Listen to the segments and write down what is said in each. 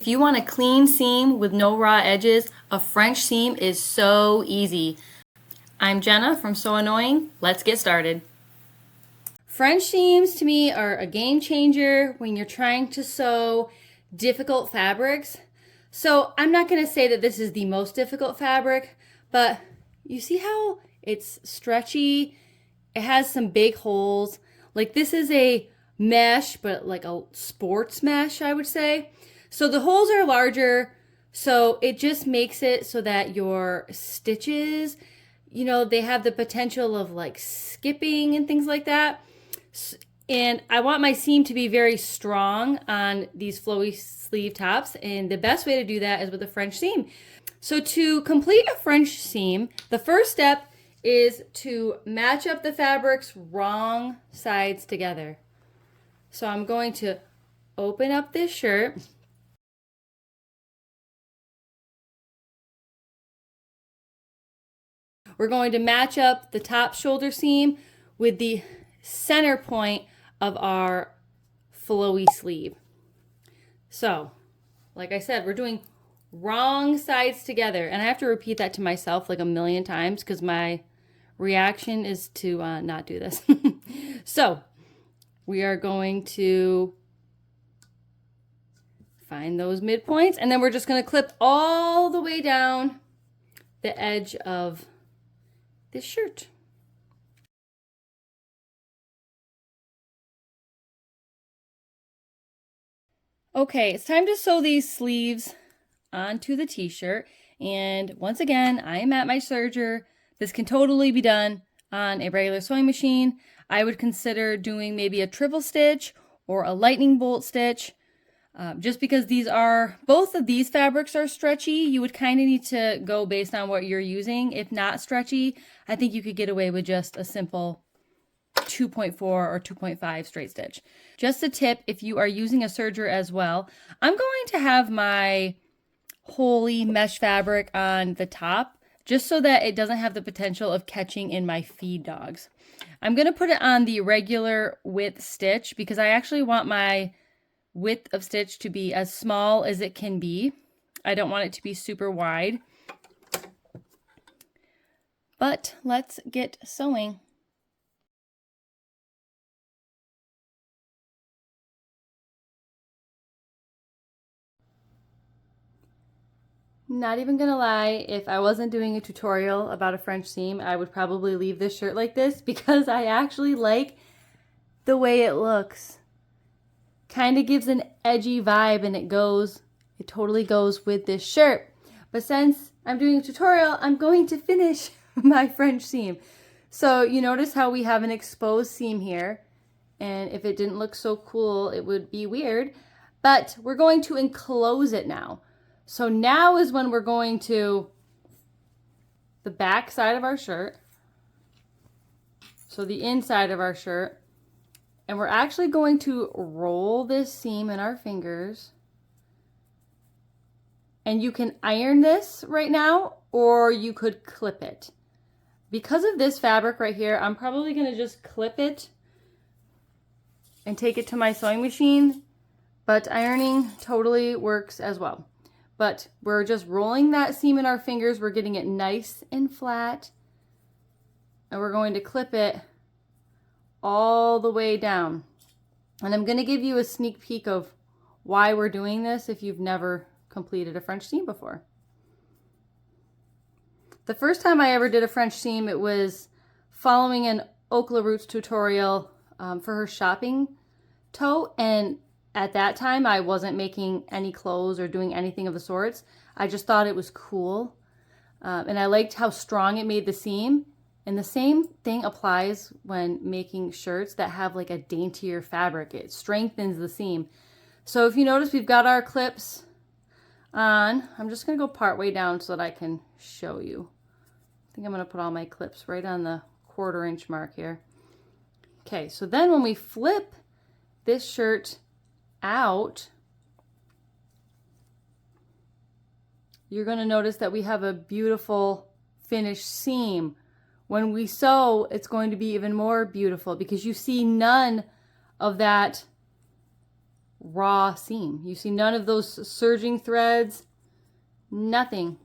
If you want a clean seam with no raw edges, a French seam is so easy. I'm Jenna from So Annoying. Let's get started. French seams to me are a game changer when you're trying to sew difficult fabrics. So I'm not going to say that this is the most difficult fabric, but you see how it's stretchy? It has some big holes. Like this is a mesh, but like a sports mesh, I would say. So the holes are larger, so it just makes it so that your stitches, they have the potential of like skipping and things like that. And I want my seam to be very strong on these flowy sleeve tops, and the best way to do that is with a French seam. So to complete a French seam, the first step is to match up the fabric's wrong sides together. So I'm going to open up this shirt. We're going to match up the top shoulder seam with the center point of our flowy sleeve. So, like I said, we're doing wrong sides together. And I have to repeat that to myself like a million times because my reaction is to not do this. So, we are going to find those midpoints, and then we're just going to clip all the way down the edge of this shirt. Okay, it's time to sew these sleeves onto the t-shirt. And once again, I am at my serger. This can totally be done on a regular sewing machine. I would consider doing maybe a triple stitch or a lightning bolt stitch. Just because both of these fabrics are stretchy, you would kind of need to go based on what you're using. If not stretchy, I think you could get away with just a simple 2.4 or 2.5 straight stitch. Just a tip, if you are using a serger as well, I'm going to have my holy mesh fabric on the top just so that it doesn't have the potential of catching in my feed dogs. I'm going to put it on the regular width stitch because I actually want my width of stitch to be as small as it can be. I don't want it to be super wide. But let's get sewing. Not even gonna lie, if I wasn't doing a tutorial about a French seam, I would probably leave this shirt like this because I actually like the way it looks. Kind of gives an edgy vibe, and it totally goes with this shirt. But since I'm doing a tutorial, I'm going to finish my French seam. So you notice how we have an exposed seam here, and if it didn't look so cool, it would be weird. But we're going to enclose it now. So now is when we're going to the back side of our shirt, so the inside of our shirt, and we're actually going to roll this seam in our fingers. And you can iron this right now, or you could clip it. Because of this fabric right here, I'm probably going to just clip it and take it to my sewing machine, but ironing totally works as well. But we're just rolling that seam in our fingers. We're getting it nice and flat. And we're going to clip it all the way down. And I'm going to give you a sneak peek of why we're doing this if you've never completed a French seam before. The first time I ever did a French seam, it was following an Okla Roots tutorial for her shopping tote. And at that time, I wasn't making any clothes or doing anything of the sorts. I just thought it was cool. And I liked how strong it made the seam. And the same thing applies when making shirts that have like a daintier fabric. It strengthens the seam. So if you notice, we've got our clips on. I'm just going to go part way down so that I can show you. I think I'm going to put all my clips right on the 1/4 inch mark here. Okay, so then when we flip this shirt out, you're going to notice that we have a beautiful finished seam. When we sew, it's going to be even more beautiful because you see none of that raw seam. You see none of those surging threads, nothing.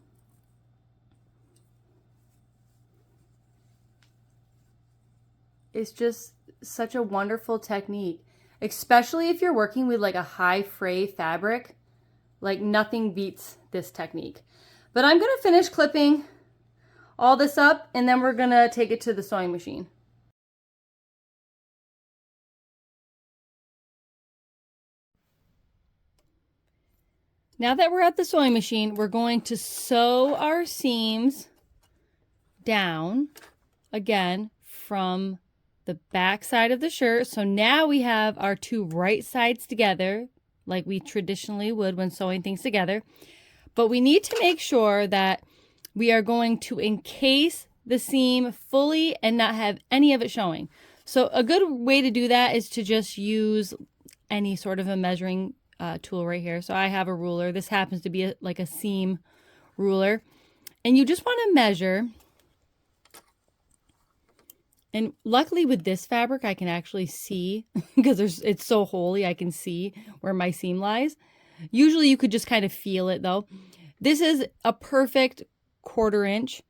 It's just such a wonderful technique, especially if you're working with like a high fray fabric. Like nothing beats this technique. But I'm gonna finish clipping all this up and then we're gonna take it to the sewing machine. Now that we're at the sewing machine, we're going to sew our seams down again from the back side of the shirt. So now we have our two right sides together like we traditionally would when sewing things together. But we need to make sure that we are going to encase the seam fully and not have any of it showing. So a good way to do that is to just use any sort of a measuring tool right here. So I have a ruler. This happens to be like a seam ruler. And you just want to measure. And luckily with this fabric, I can actually see because it's so holy. I can see where my seam lies. Usually you could just kind of feel it though. This is a perfect 1/4 inch.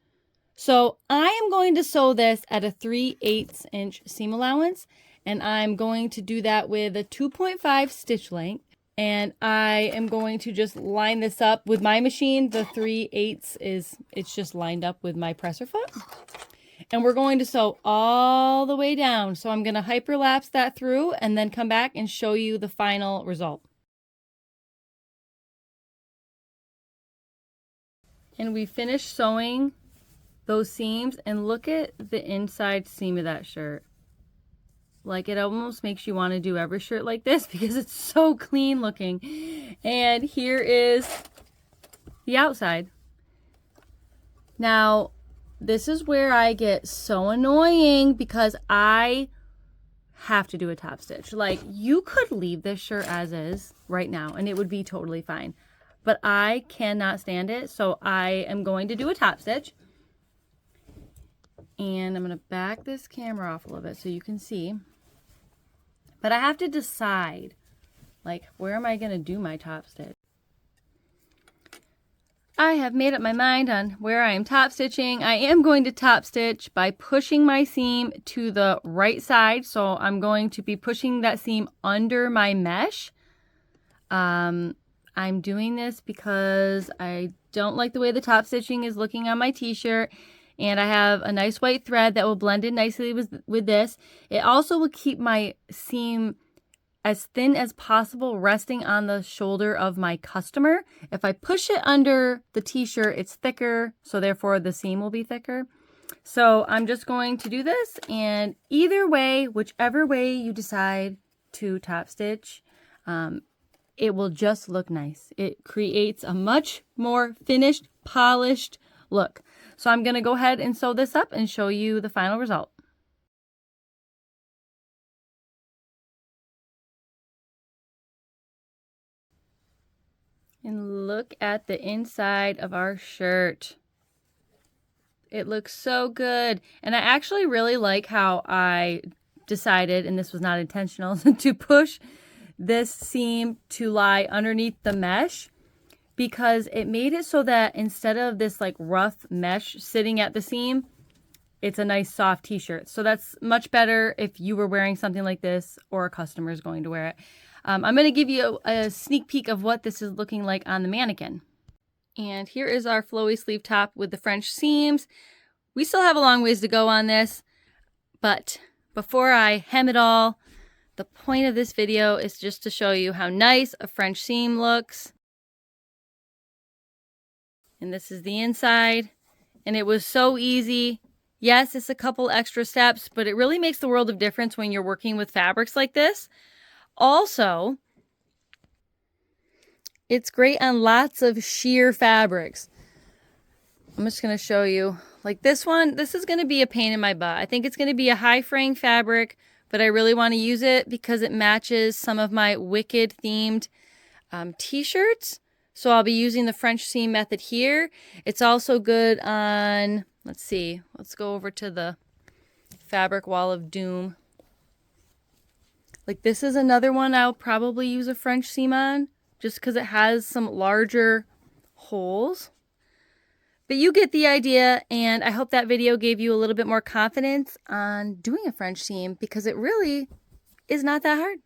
So I am going to sew this at a 3/8 inch seam allowance. And I'm going to do that with a 2.5 stitch length. And I am going to just line this up with my machine. The 3/8 it's just lined up with my presser foot. And we're going to sew all the way down. So I'm going to hyperlapse that through and then come back and show you the final result. And we finished sewing those seams and look at the inside seam of that shirt. Like it almost makes you want to do every shirt like this because it's so clean looking. And here is the outside. Now, this is where I get so annoying because I have to do a top stitch. Like you could leave this shirt as is right now and it would be totally fine. But I cannot stand it. So I am going to do a top stitch. And I'm going to back this camera off a little bit so you can see. But I have to decide, like, where am I going to do my top stitch? I have made up my mind on where I am top stitching. I am going to top stitch by pushing my seam to the right side. So I'm going to be pushing that seam under my mesh. I'm doing this because I don't like the way the top stitching is looking on my t-shirt. And I have a nice white thread that will blend in nicely with this. It also will keep my seam as thin as possible, resting on the shoulder of my customer. If I push it under the t-shirt, it's thicker, so therefore the seam will be thicker. So I'm just going to do this, and either way, whichever way you decide to top stitch, it will just look nice. It creates a much more finished, polished look. So I'm going to go ahead and sew this up and show you the final result. And look at the inside of our shirt. It looks so good. And I actually really like how I decided, and this was not intentional, to push this seam to lie underneath the mesh, because it made it so that instead of this like rough mesh sitting at the seam, it's a nice soft t-shirt. So that's much better if you were wearing something like this or a customer is going to wear it. I'm going to give you a sneak peek of what this is looking like on the mannequin. And here is our flowy sleeve top with the French seams. We still have a long ways to go on this, but before I hem it all, the point of this video is just to show you how nice a French seam looks. And this is the inside, and it was so easy. Yes, it's a couple extra steps, but it really makes the world of difference when you're working with fabrics like this. Also, it's great on lots of sheer fabrics. I'm just going to show you. Like this one, this is going to be a pain in my butt. I think it's going to be a high fraying fabric, but I really want to use it because it matches some of my Wicked themed t-shirts. So I'll be using the French seam method here. It's also good on, let's see, let's go over to the fabric wall of doom. Like this is another one I'll probably use a French seam on just because it has some larger holes. But you get the idea, and I hope that video gave you a little bit more confidence on doing a French seam because it really is not that hard.